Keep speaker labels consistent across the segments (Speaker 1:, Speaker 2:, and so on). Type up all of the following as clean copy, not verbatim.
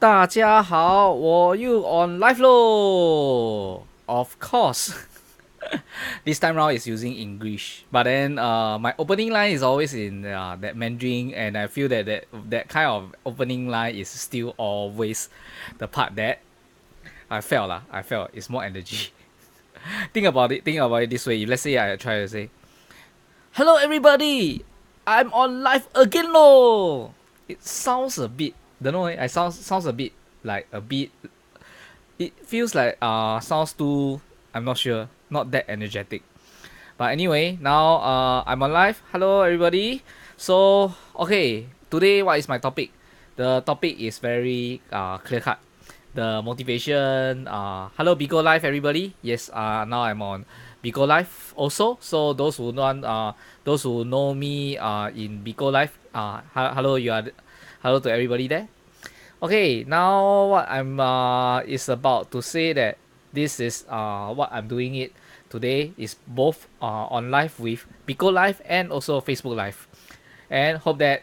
Speaker 1: 大家好，我又 on live 咯。Of course, this time round is using English, but then my opening line is always in that Mandarin, and I feel that kind of opening line is still always the part that I felt it's more energy. Think about it this way. If let's say I try to say, "Hello everybody, I'm on live again lo." It sounds a bit, don't know. I sounds a bit like a bit. It feels like sounds too. I'm not sure. Not that energetic. But anyway, now I'm on live. Hello everybody. So okay, today what is my topic? The topic is very clear cut. The motivation. Hello Bigo Live everybody. Yes. Now I'm on Bigo Live also. So those who know me in Bigo Live. Hello you are. Hello to everybody there. Okay, now what I'm is about to say that this is what I'm doing it today is both on live with Pico Live and also Facebook Live, and hope that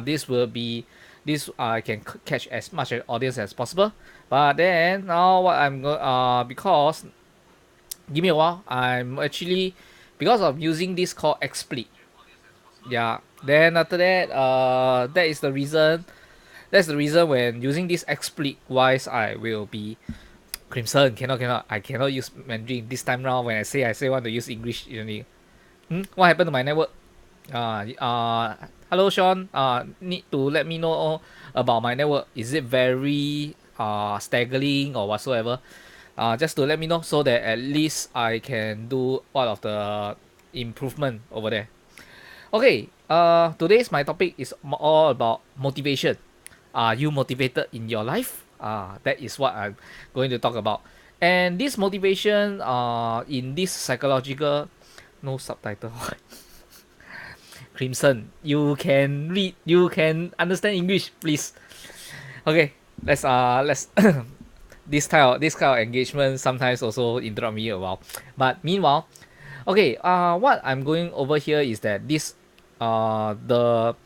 Speaker 1: this will be this I can catch as much an audience as possible. But then now what I'm because give me a while, I'm actually because of using this called XSplit. Yeah. Then after that that is the reason. That's the reason when using this XSplit wise I will be Crimson. Cannot. I cannot use Mandarin this time round. When I say want to use English, you know, what happened to my network? Hello Sean. Need to let me know about my network. Is it very staggering or whatsoever? Just to let me know so that at least I can do all of the improvement over there. Okay. Today's my topic is all about motivation. Are you motivated in your life? That is what I'm going to talk about. And this motivation, in this psychological, no subtitle. Crimson, you can read, you can understand English, please. Okay, let's this kind of engagement sometimes also interrupt me a while. But meanwhile, okay, what I'm going over here is that this the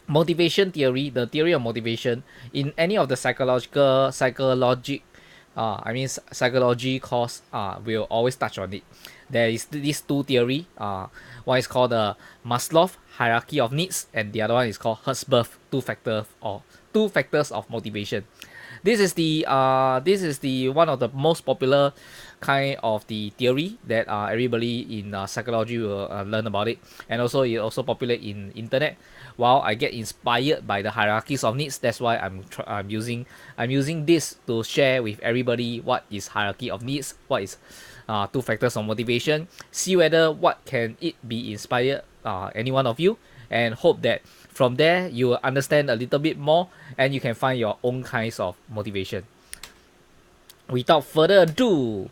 Speaker 1: motivation theory, the theory of motivation in any of the psychology course will always touch on it. There is these two theory. One is called the Maslow hierarchy of needs, and the other one is called Hertzberg two factors of motivation. This is the one of the most popular kind of the theory that everybody in psychology will learn about it, and also it also popular in internet. While I get inspired by the hierarchies of needs, that's why I'm using this to share with everybody what is hierarchy of needs, what is two factors of motivation. See whether what can it be inspired any one of you, and hope that from there you will understand a little bit more and you can find your own kinds of motivation. Without further ado,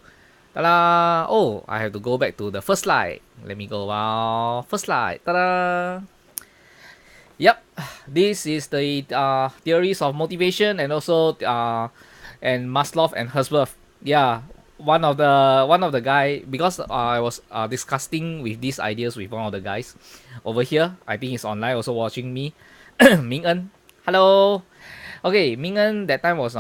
Speaker 1: ta-da! Oh, I have to go back to the first slide. Let me go first slide. Ta-da! Yep, this is the theories of motivation and also and Maslow and Hertzberg. Yeah, one of the guy, because I was discussing with these ideas with one of the guys over here. I think he's online also watching me. Ming En, hello. Okay, Ming En that time was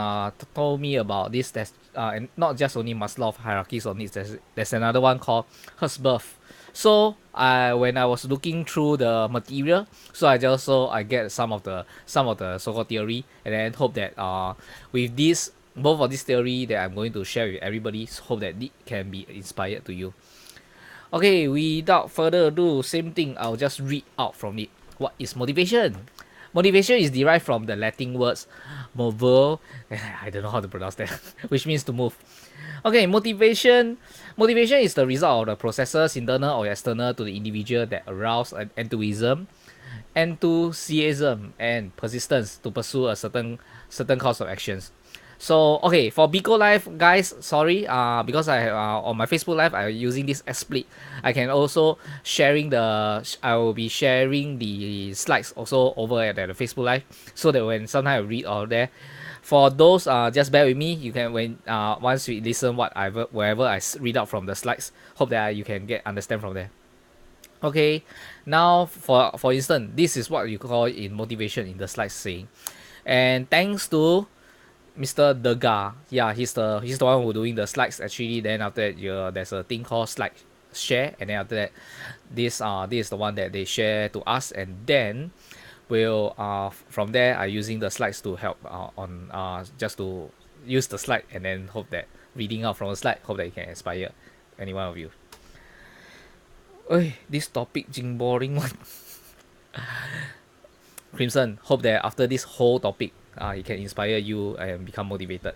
Speaker 1: told me about this. That's and not just only Maslow hierarchies of needs. There's another one called Hertzberg. So I when I was looking through the material, so I get some of the so-called theory, and then hope that with this both of this theory that I'm going to share with everybody, hope that it can be inspired to you. Okay, without further ado, same thing. I'll just read out from it. What is motivation? Motivation is derived from the Latin words mover. I don't know how to pronounce that, which means to move. Okay, motivation is the result of the processes, internal or external, to the individual that arouse an enthusiasm and persistence to pursue a certain course of actions. So okay, for Bico Live guys, sorry, because I on my Facebook Live I'm using this XSplit. I will be sharing the slides also over at the Facebook Live, so that when sometimes I read all there. For those just bear with me. You can when once we listen wherever I read out from the slides, hope that you can get understand from there. Okay, now for instance, this is what you call in motivation in the slides saying, and thanks to Mr. Degar. Yeah, he's the one who doing the slides actually. Then after that, there's a thing called slide share, and then after that, this is the one that they share to us, and then we'll from there I using the slides to help on just to use the slide and then hope that reading out from the slide, hope that it can inspire any one of you. This topic jing boring one. Crimson, hope that after this whole topic, it can inspire you and become motivated.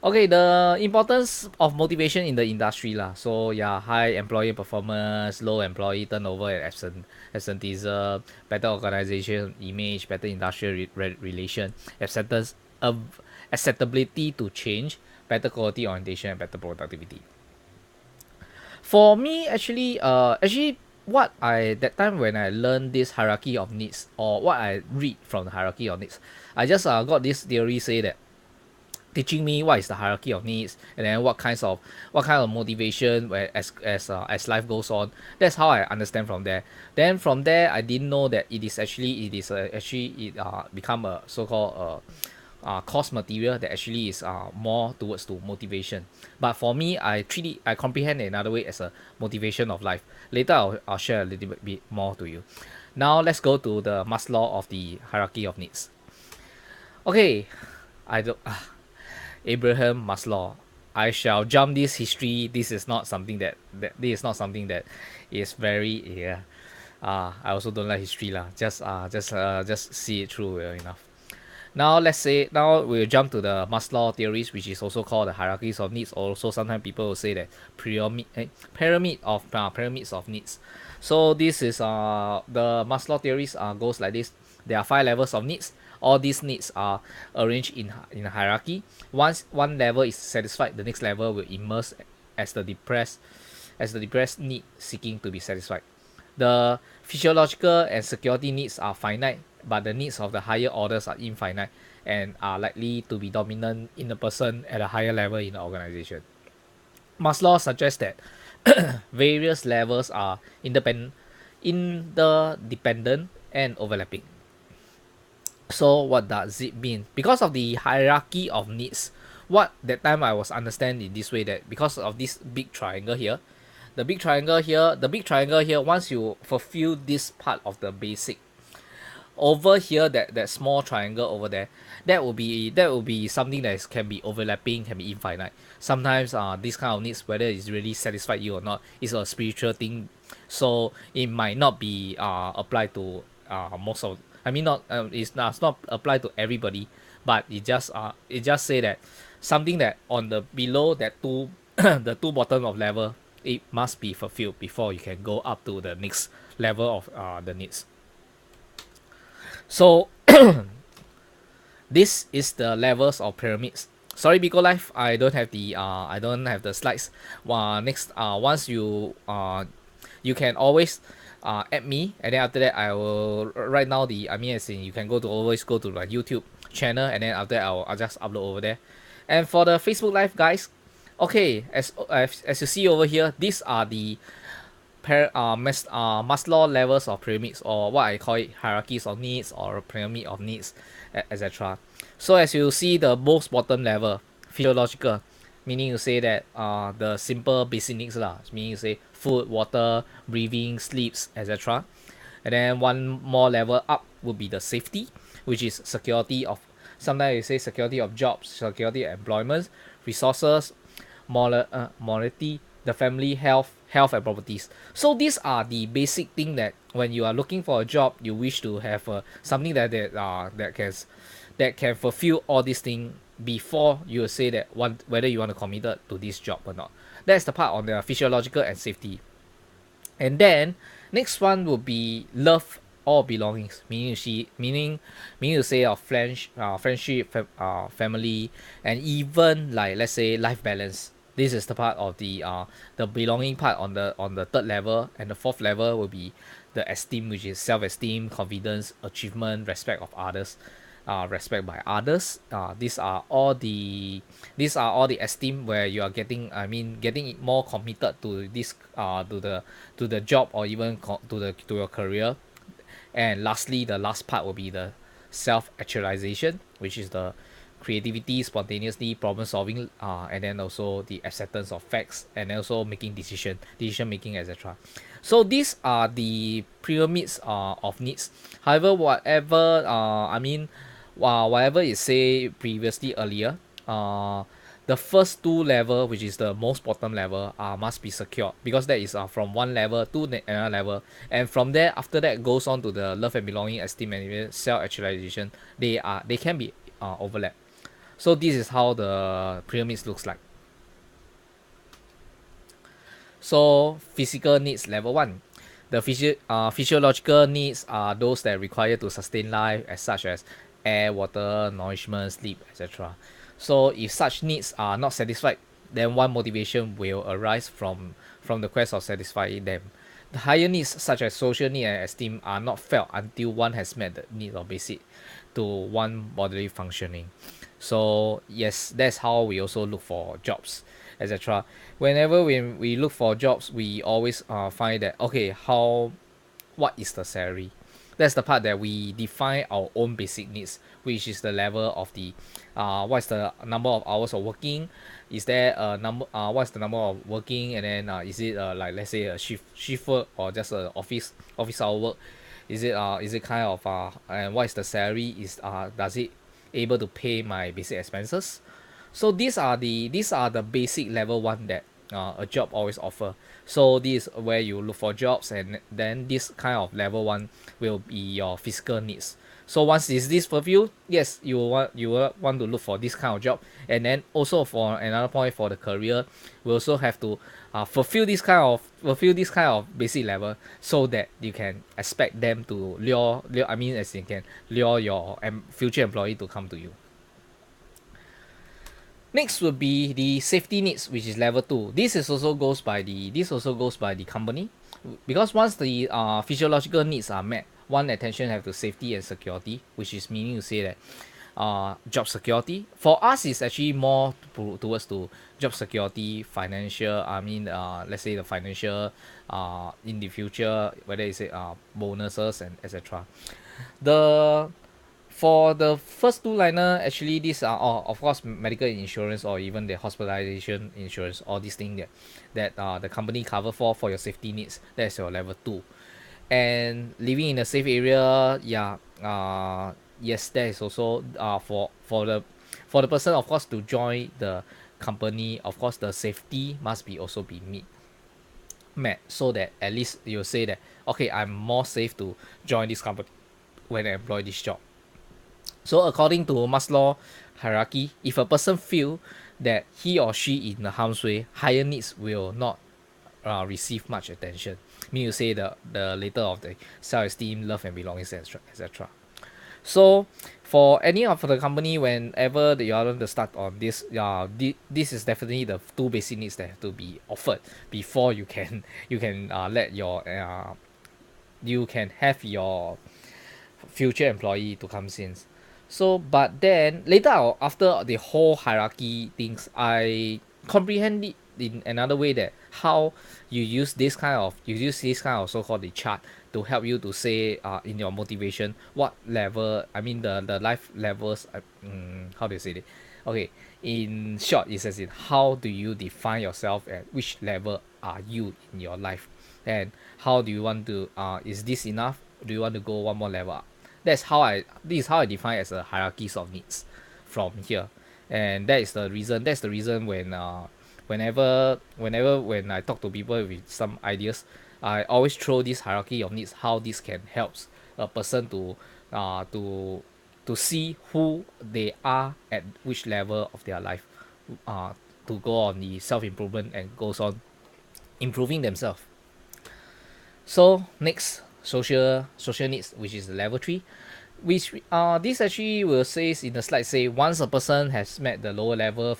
Speaker 1: Okay, the importance of motivation in the industry lah. So yeah, high employee performance, low employee turnover and absenteeism, better organization image, better industrial relation, acceptance of acceptability to change, better quality orientation, and better productivity. For me, actually, what I that time when I learned this hierarchy of needs, or what I read from the hierarchy of needs, I just got this theory say that teaching me what is the hierarchy of needs, and then what kind of motivation where as life goes on. That's how I understand from there. Then from there I didn't know that it become a so-called course material that actually is more towards to motivation. But for me, I comprehend it another way as a motivation of life. Later I'll share a little bit more to you. Now let's go to the Maslow of the hierarchy of needs. Okay, I don't Abraham Maslow. I shall jump this history. This is not something that is very yeah. I also don't like history lah. Just see it through well enough. Now we'll jump to the Maslow theories, which is also called the hierarchies of needs. Also, sometimes people will say that pyramids of needs. So this is the Maslow theories goes like this. There are 5 levels of needs. All these needs are arranged in a hierarchy. Once one level is satisfied, the next level will emerge as the depressed need seeking to be satisfied. The physiological and security needs are finite, but the needs of the higher orders are infinite and are likely to be dominant in a person at a higher level in the organization. Maslow suggests that various levels are interdependent and overlapping. So what does it mean? Because of the hierarchy of needs, what that time I was understanding in this way, that because of this big triangle here, the big triangle here, once you fulfill this part of the basic, over here that small triangle over there, that will be something that can be overlapping, can be infinite. Sometimes this kind of needs, whether it's really satisfied you or not, is a spiritual thing, so it might not be applied to most of, I mean not it's not applied to everybody, but it just say that something that on the below that two the two bottom of level, it must be fulfilled before you can go up to the next level of the needs. So this is the levels of pyramids. Sorry, Biko Life, I don't have the slides. Next, once you can always add me, and then after that I will right now as in you can always go to my YouTube channel, and then after that I'll just upload over there. And for the Facebook Live guys, okay, as you see over here, these are the Maslow levels of pyramids, or what I call it hierarchies of needs or pyramid of needs, etc. So as you see, the most bottom level, physiological, meaning you say that the simple basic needs lah, meaning you say food, water, breathing, sleeps, etc. And then one more level up would be the safety, which is security of, sometimes you say security of jobs, security of employment, resources, morality, the family, health and properties. So these are the basic thing that when you are looking for a job, you wish to have something that can fulfill all these things before you say that whether you want to commit to this job or not. That's the part on the physiological and safety. And then next one would be love or belongings, meaning to say of friendship, family, and even like let's say life balance. This is the part of the belonging part on the third level, and the fourth level will be the esteem, which is self-esteem, confidence, achievement, respect of others, respect by others. These are all the esteem where you are getting more committed to this to the job, or even to your career. And lastly, the last part will be the self-actualization, which is the creativity, spontaneously, problem solving, and then also the acceptance of facts, and also making decision making, etc. So these are the pyramids of needs. However, whatever it say previously earlier, the first two level, which is the most bottom level, must be secure, because that is from one level to another level, and from there after that goes on to the love and belonging, esteem and self actualization. They can be overlap. So this is how the pyramids looks like. So physical needs level one. The physiological needs are those that are required to sustain life, as such as air, water, nourishment, sleep, etc. So if such needs are not satisfied, then one motivation will arise from the quest of satisfying them. The higher needs, such as social need and esteem, are not felt until one has met the need of basic to one bodily functioning. So yes, that's how we also look for jobs, etc. Whenever we look for jobs, we always find that, okay, what is the salary? That's the part that we define our own basic needs, which is the level of the what's the number of hours of working, is there a number what's the number of working, and then is it like, let's say, a shift work, or just a office hour work, is it kind of and what is the salary, is does it able to pay my basic expenses. So these are the basic level one that a job always offer. So this is where you look for jobs, and then this kind of level one will be your physical needs. So once is this fulfilled, yes, you will want to look for this kind of job. And then also, for another point, for the career, we also have to fulfill this kind of basic level, so that you can expect them to lure I mean, as you can lure your future employee to come to you. Next would be the safety needs, which is level two. This also goes by the company, because once the physiological needs are met, one attention have to safety and security, which is meaning to say that job security for us is actually more towards to job security, financial. I mean, let's say the financial in the future, whether it's bonuses and etc. The For the first two liner, actually these are all, of course, medical insurance, or even the hospitalization insurance, all these things that the company cover for your safety needs. That's your level two. And living in a safe area, yeah, yes, that is also for the person, of course, to join the company. Of course, the safety must be also be met, so that at least you'll say that, okay, I'm more safe to join this company when I employ this job. So according to Maslow hierarchy, if a person feel that he or she in the harm's way, higher needs will not receive much attention. Mean you say the later of the self-esteem, love and belonging, etc. etc. So for any of the company, whenever you are going to start on this, this is definitely the two basic needs that have to be offered before you can have your future employee to come in. So, but then later after the whole hierarchy things, I comprehend it in another way, that how you use this kind of so-called the chart to help you to say in your motivation what level, I mean the life levels, how do you say it? Okay, in short, it says, in how do you define yourself, at which level are you in your life, and how do you want to is this enough, do you want to go one more level up? This is how I define as a hierarchies of needs from here. And that's the reason when I talk to people with some ideas, I always throw this hierarchy of needs, how this can help a person to uh to to see who they are at which level of their life, uh to go on the self-improvement and goes on improving themselves. So next, social needs, which is the level three, which this actually will say in the slide, say once a person has met the lower level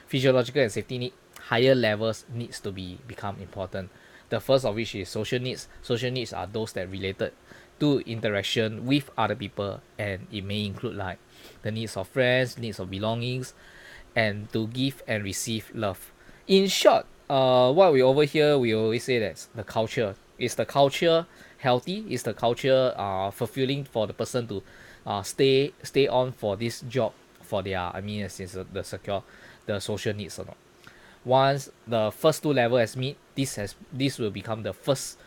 Speaker 1: physiological and safety need, higher levels needs to become important. The first of which is social needs. Social needs are those that related to interaction with other people, and it may include like the needs of friends, needs of belongings, and to give and receive love. In short, what we over here, we always say that the culture is the culture healthy, is the culture fulfilling for the person to stay on for this job for their, I mean, since the secure the social needs or not. Once the first two level has met, this will become the first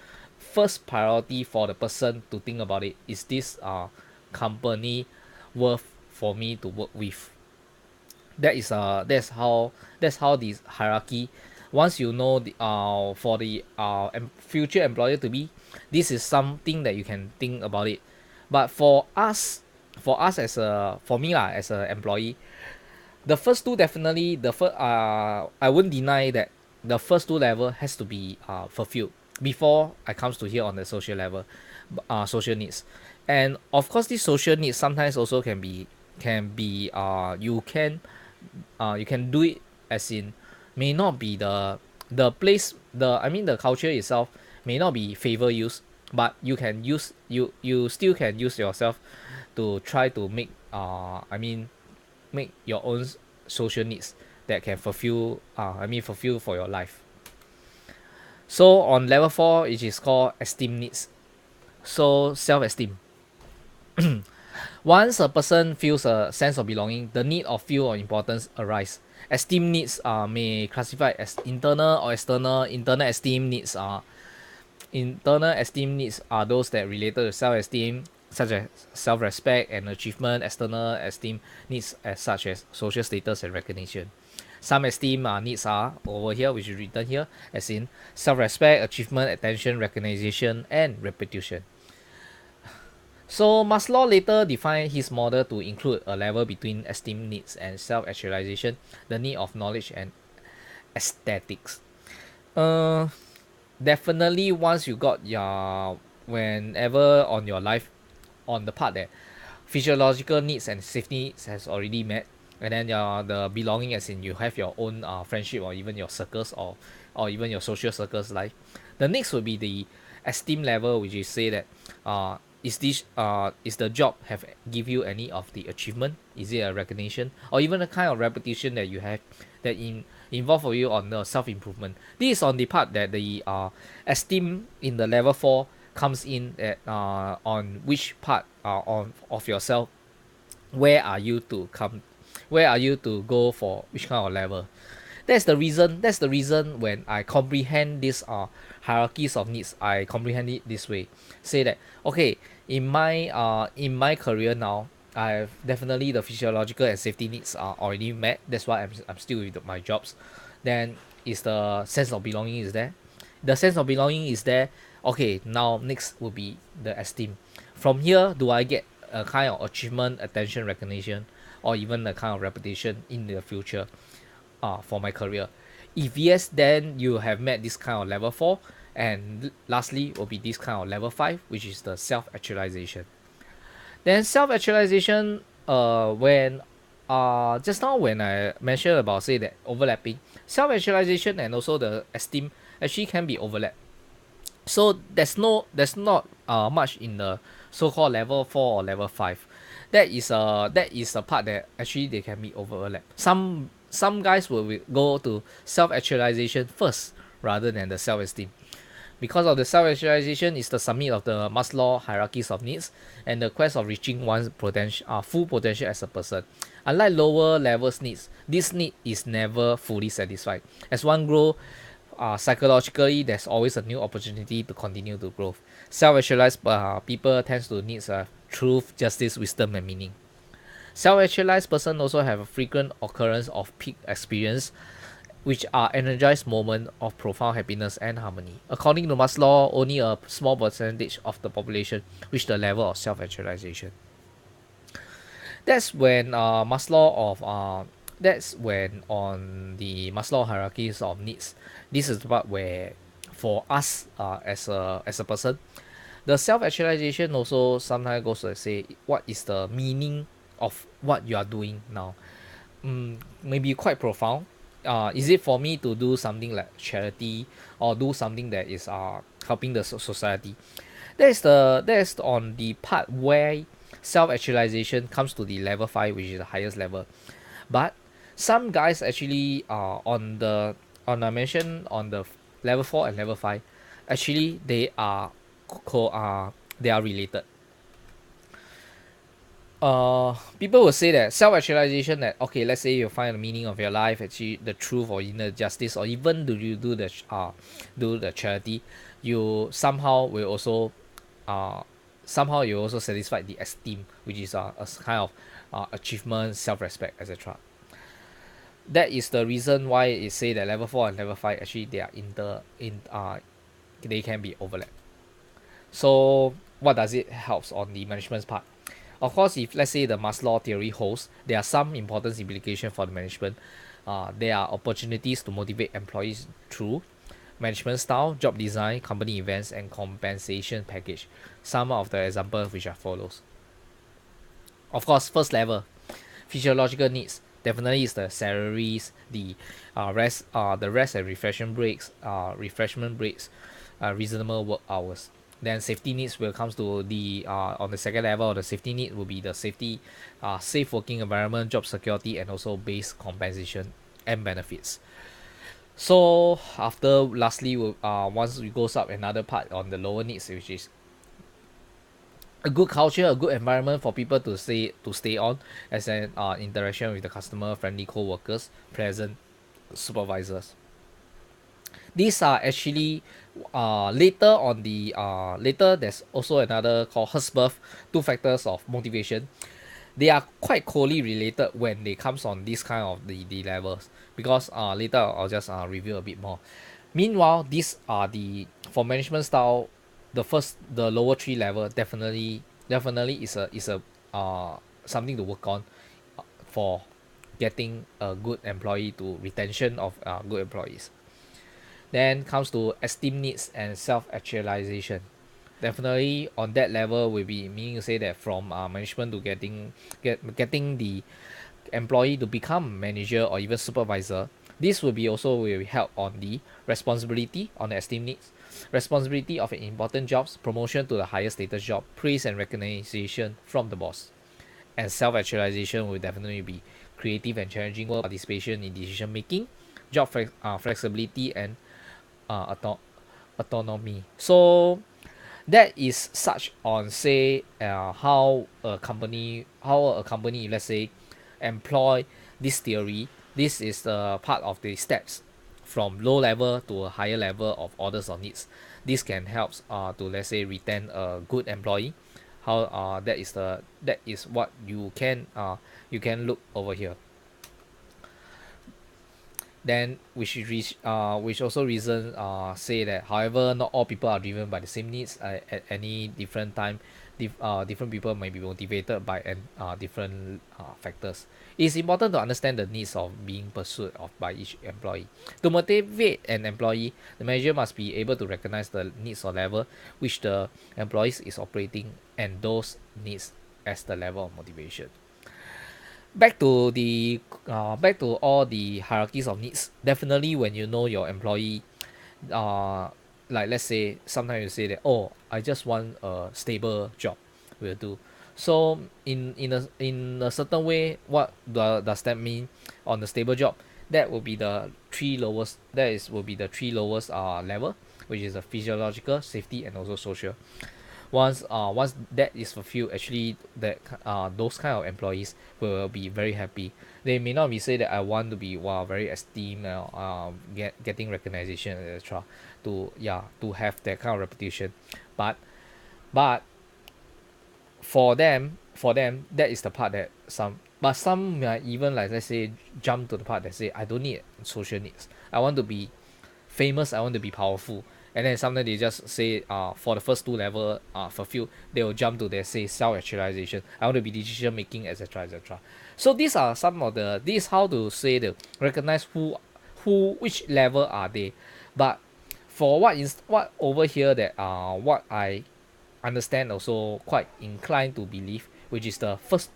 Speaker 1: priority for the person to think about it. Is this company worth for me to work with? That's how this hierarchy. Once you know the for the future employer to be, this is something that you can think about it. But for us as a for me lah, as an employee, the first two definitely the first I wouldn't deny that the first two level has to be fulfilled before I comes to here on the social level, social needs. And of course this social needs sometimes also can be you can do it, as in may not be the place, the I mean the culture itself may not be favor use, but you can use you still can use yourself to try to make I mean make your own social needs that can fulfill for your life. So on level 4, it is called esteem needs. So self-esteem. Once a person feels a sense of belonging, the need of feel or importance arise. Esteem needs may classify as internal or external. Internal esteem needs are those that related to self-esteem, such as self-respect and achievement. External esteem needs such as social status and recognition. Some esteem needs are over here, which is written here, as in self-respect, achievement, attention, recognition, and reputation. So Maslow later defined his model to include a level between esteem needs and self-actualization, the need of knowledge and aesthetics. Uh, Definitely once you got your whenever on your life on the part that physiological needs and safety needs has already met, and then the belonging, as in you have your own friendship or even your circles or even your social circles life. The next will be the esteem level, which is say that is the job have give you any of the achievement? Is it a recognition or even a kind of reputation that you have that involve for you on the self improvement? This is on the part that the esteem in the level 4 comes in at on which part of yourself, where are you to come, where are you to go for which kind of level. That's the reason when I comprehend this hierarchies of needs, I comprehend it this way. Say that okay, in my career now, I've definitely the physiological and safety needs are already met. That's why I'm still with my jobs. Then is the sense of belonging is there. The sense of belonging is there. Okay, now next will be the esteem. From here, do I get a kind of achievement, attention, recognition, or even a kind of reputation in the future for my career? If yes, then you have met this kind of level 4. And lastly will be this kind of level 5, which is the self-actualization. Then self-actualization, when just now when I mentioned about say that overlapping, self-actualization and also the esteem actually can be overlapped. So there's not much in the so-called level 4 or level 5. That is a part that actually they can be overlap. Some guys will go to self-actualization first rather than the self-esteem, because of the self-actualization is the summit of the Maslow hierarchies of needs and the quest of reaching one's potential, full potential as a person. Unlike lower levels needs, this need is never fully satisfied. As one grow psychologically, there's always a new opportunity to continue to grow. Self-actualized people tends to need truth, justice, wisdom, and meaning. Self-actualized person also have a frequent occurrence of peak experience, which are energized moments of profound happiness and harmony. According to Maslow, only a small percentage of the population reach the level of self-actualization. That's when that's when on the Maslow hierarchies of needs, this is the part where for us as a person, the self-actualization also sometimes goes to say what is the meaning of what you are doing now. Maybe quite profound. Is it for me to do something like charity or do something that is helping the society? That's on the part where self-actualization comes to the level 5, which is the highest level. But some guys actually on I mentioned on the level 4 and level 5, actually they are related. people will say that self-actualization, that okay, let's say you find the meaning of your life, achieve the truth or inner justice, or even do you do the charity, you somehow will also uh somehow you also satisfy the esteem, which is kind of achievement, self-respect, etc. That is the reason why it say that level 4 and level 5 actually they are they can be overlapped. So what does it helps on the management part? Of course, if let's say the Maslow theory holds, there are some important implications for the management. There are opportunities to motivate employees through management style, job design, company events, and compensation package. Some of the examples which are follows. Of course, first level, physiological needs definitely is the salaries, the rest and refreshment breaks, reasonable work hours. Then safety needs will comes to the on the second level. The safety need will be the safety, safe working environment, job security, and also base compensation and benefits. So after lastly, once we goes up another part on the lower needs, which is a good culture, a good environment for people to stay on, as an interaction with the customer, friendly co-workers, pleasant supervisors. These are actually later there's also another called Hertzberg, two factors of motivation. They are quite closely related when they comes on this kind of the levels, because later I'll just review a bit more. Meanwhile, these are the for management style, the lower three level definitely is a something to work on for getting a good employee to retention of good employees. Then comes to esteem needs and self-actualization. Definitely on that level will be meaning to say that from management to getting the employee to become manager or even supervisor. This will be also will help on the responsibility on the esteem needs, responsibility of important jobs, promotion to the higher status job, praise and recognition from the boss, and self-actualization will definitely be creative and challenging work, participation in decision making, flexibility, and uh, auto- autonomy. So that is such on say how a company, let's say, employ this theory. This is the part of the steps from low level to a higher level of orders or needs. This can help to, let's say, retain a good employee. How that is what you can look over here. Then which also reason say that however not all people are driven by the same needs at any different time. Different people may be motivated by different factors. It's important to understand the needs of being pursued of by each employee. To motivate an employee, the manager must be able to recognize the needs or level which the employees is operating, and those needs as the level of motivation. Back to all the hierarchies of needs. Definitely when you know your employee, uh like let's say sometimes you say that, oh, I just want a stable job will do. So in a certain way, what does that mean on the stable job? That will be the three lowest, that is will be the three lowest level, which is the physiological, safety, and also social. Once that is fulfilled, actually that those kind of employees will be very happy. They may not be say that I want to be wow very esteemed, getting recognition, etc., to have that kind of reputation. But but for them that is the part that some might even, like let's say, jump to the part that say I don't need social needs, I want to be famous, I want to be powerful. And then sometimes they just say for the first two level fulfill, they will jump to their say self-actualization, I want to be decision making, etc., etc. So these are some of the this how to say the recognize who which level are they. But for what over here that what I understand also quite inclined to believe, which is the first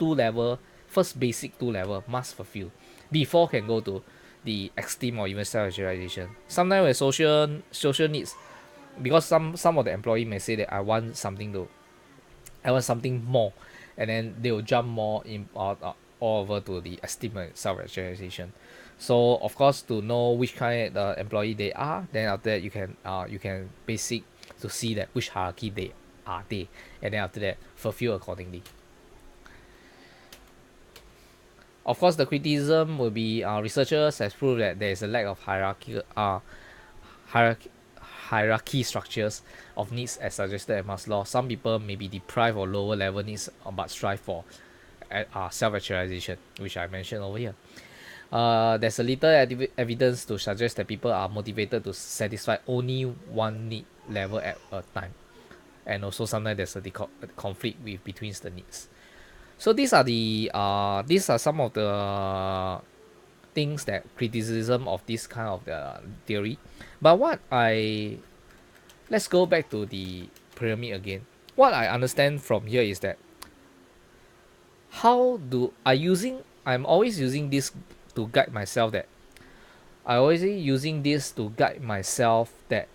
Speaker 1: basic two level must fulfill before can go to the esteem or even self-actualization. Sometimes with social needs, because some of the employee may say that I want something more, and then they will jump more in all over to the esteem and self-actualization. So of course, to know which kind of employee they are, then after that you can basic to see that which hierarchy they, and then after that fulfill accordingly. Of course, the criticism will be researchers has proved that there is a lack of hierarchy, hierarchy structures of needs as suggested at Maslow. Some people may be deprived of lower level needs but strive for self-actualization, which I mentioned over here. There's a little evidence to suggest that people are motivated to satisfy only one need level at a time, and also sometimes there's a conflict with between the needs. So these are some of the things that criticism of this kind of theory. But what I let's go back to the pyramid again. What I understand from here is that how do I using I'm always using this to guide myself that I always using this to guide myself that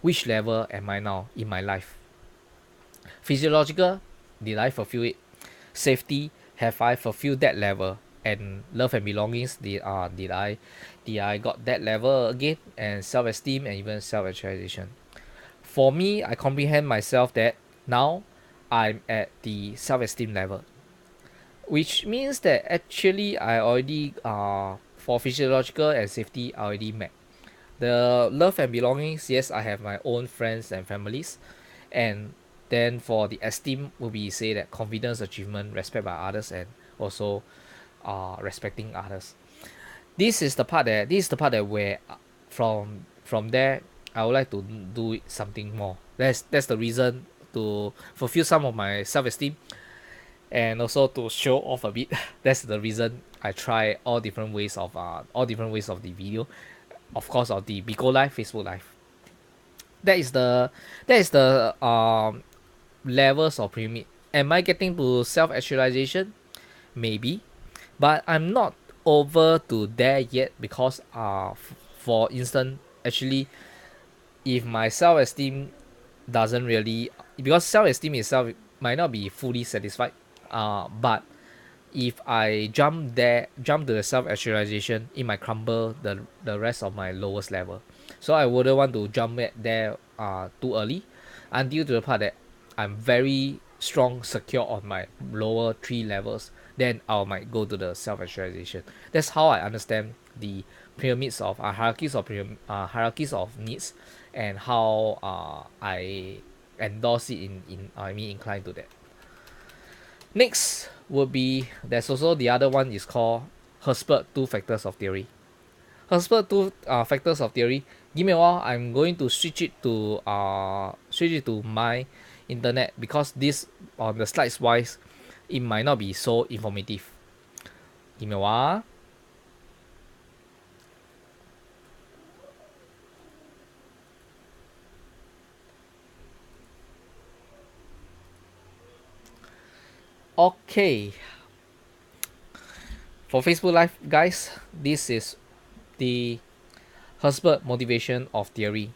Speaker 1: which level am I now in my life. Physiological, did I fulfill it? Safety, have I fulfilled that level? And love and belongings, did I got that level again? And self-esteem and even self-actualization. For me, I comprehend myself that now I'm at the self-esteem level, which means that actually I already for physiological and safety I already met. The love and belongings, yes, I have my own friends and families, and then for the esteem will be say that confidence, achievement, respect by others, and also respecting others. This is the part that where from there I would like to do something more. That's the reason to fulfill some of my self-esteem and also to show off a bit. That's the reason I try all different ways of the video, of course of the Bigo Live, Facebook Live. That is the levels of pyramid. Am I getting to self-actualization? Maybe, but I'm not over to there yet because for instance, actually, if my self-esteem doesn't really, because self-esteem itself might not be fully satisfied, but if I jump to the self-actualization, it might crumble the rest of my lowest level. So I wouldn't want to jump there too early until to the part that I'm very strong, secure on my lower three levels. Then I might go to the self-actualization. That's how I understand the pyramids of hierarchies of needs, and how I endorse it in I mean inclined to that. Next would be there's also the other one is called Herzberg two factors of theory. Herzberg two factors of theory. Give me a while. I'm going to switch it to my internet because this on the slides wise, it might not be so informative. Give me a while. Okay. For Facebook Live, guys, this is the Herzberg motivation of theory.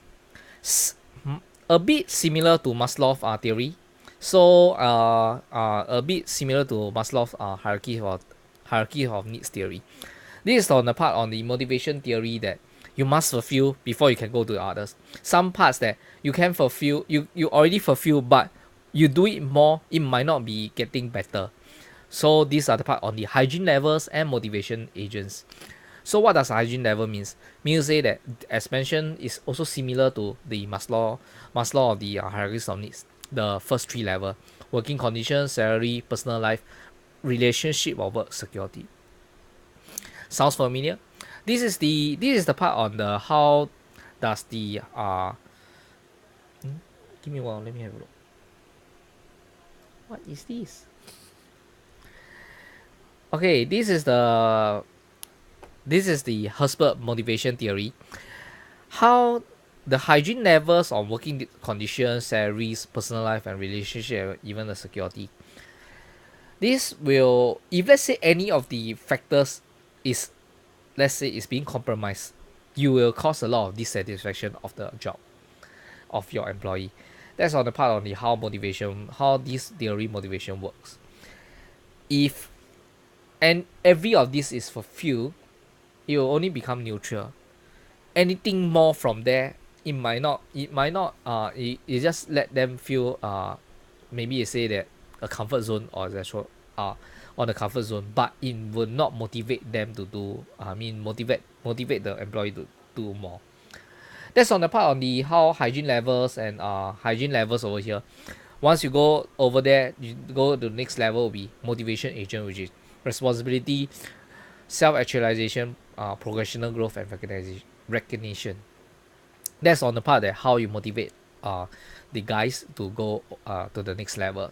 Speaker 1: A bit similar to Maslow's theory. So a bit similar to Maslow's hierarchy of needs theory. This is on the part on the motivation theory that you must fulfill before you can go to the others. Some parts that you can fulfill, you already fulfill, but you do it more, it might not be getting better. So these are the part on the hygiene levels and motivation agents. So what does hygiene level means? Means say that as mentioned is also similar to the Maslow of the hierarchies of needs. The first three level: working conditions, salary, personal life, relationship or work security. Sounds familiar? This is the part on the how does the give me one, let me have a look. What is this? Okay, this is the Herzberg motivation theory. How the hygiene levels on working conditions, salaries, personal life, and relationship, even the security. This will, if let's say any of the factors is, let's say, is being compromised, you will cause a lot of dissatisfaction of the job of your employee. That's on the part of the how this theory motivation works. If and every of this is fulfilled, it will only become neutral. Anything more from there, it just let them feel maybe you say that a comfort zone or on the comfort zone, but it will not motivate them to do. Motivate the employee to do more. That's on the part on the how hygiene levels and hygiene levels over here. Once you go over there, you go to the next level will be motivation agent, which is responsibility, self-actualization, progressional growth, and recognition. That's on the part that how you motivate the guys to go to the next level.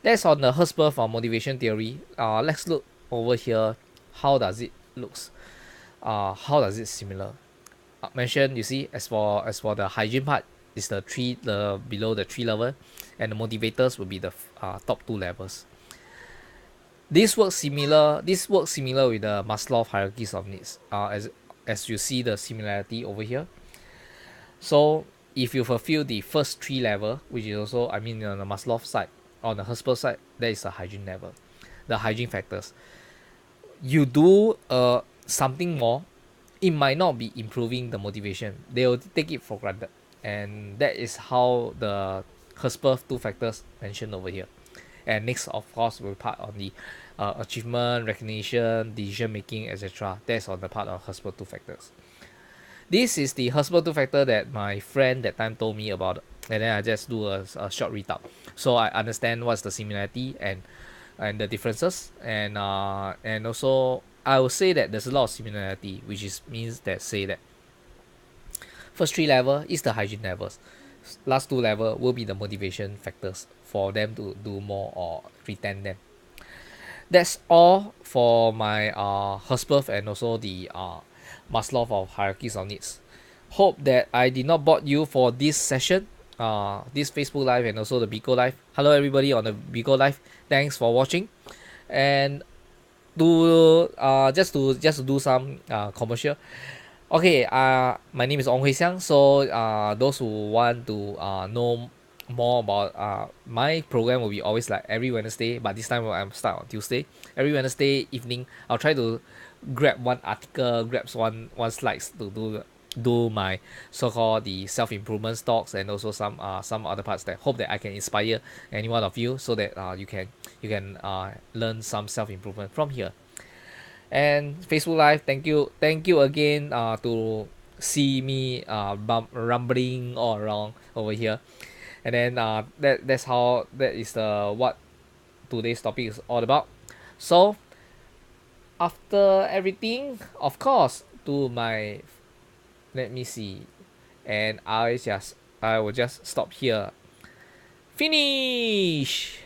Speaker 1: That's on the Hertzberg motivation theory. Let's look over here. How does it looks? How does it similar? Mentioned, you see, as for the hygiene part, is the below the 3 level, and the motivators will be the top 2 levels. This works similar with the Maslow hierarchies of needs. As you see the similarity over here. So if you fulfill the first 3 level, which is also, I mean, on the Maslow side, on the Hertzberg side, that is the hygiene level, the hygiene factors. You do something more, it might not be improving the motivation. They will take it for granted, and that is how the Hertzberg 2 factors mentioned over here. And next, of course, will part on the achievement, recognition, decision making, etc. That's on the part of Hertzberg 2 factors. This is the Hertzberg 2 factor that my friend that time told me about, and then I just do a short read-up, so I understand what's the similarity and the differences, and also I will say that there's a lot of similarity, which is means that say that first 3 level is the hygiene levels, last 2 level will be the motivation factors for them to do more or retain them. That's all for my Hertzberg and also the Maslow of hierarchies of needs. Hope that I did not bore you for this session, this Facebook Live and also the Bigo Live. Hello everybody on the Bigo Live. Thanks for watching. And just to do some commercial. Okay, my name is Ong Hui Xiang. So those who want to know more about my program will be always like every Wednesday, but this time I'm start on Tuesday. Every Wednesday evening, I'll try to grab one article, grabs one slides to do my so-called the self-improvement talks, and also some other parts that hope that I can inspire any one of you, so that you can learn some self-improvement from here. And Facebook Live, thank you again to see me rumbling all around over here. And then that is the what today's topic is all about. So after everything, of course, to my, let me see, and I will just stop here. Finish.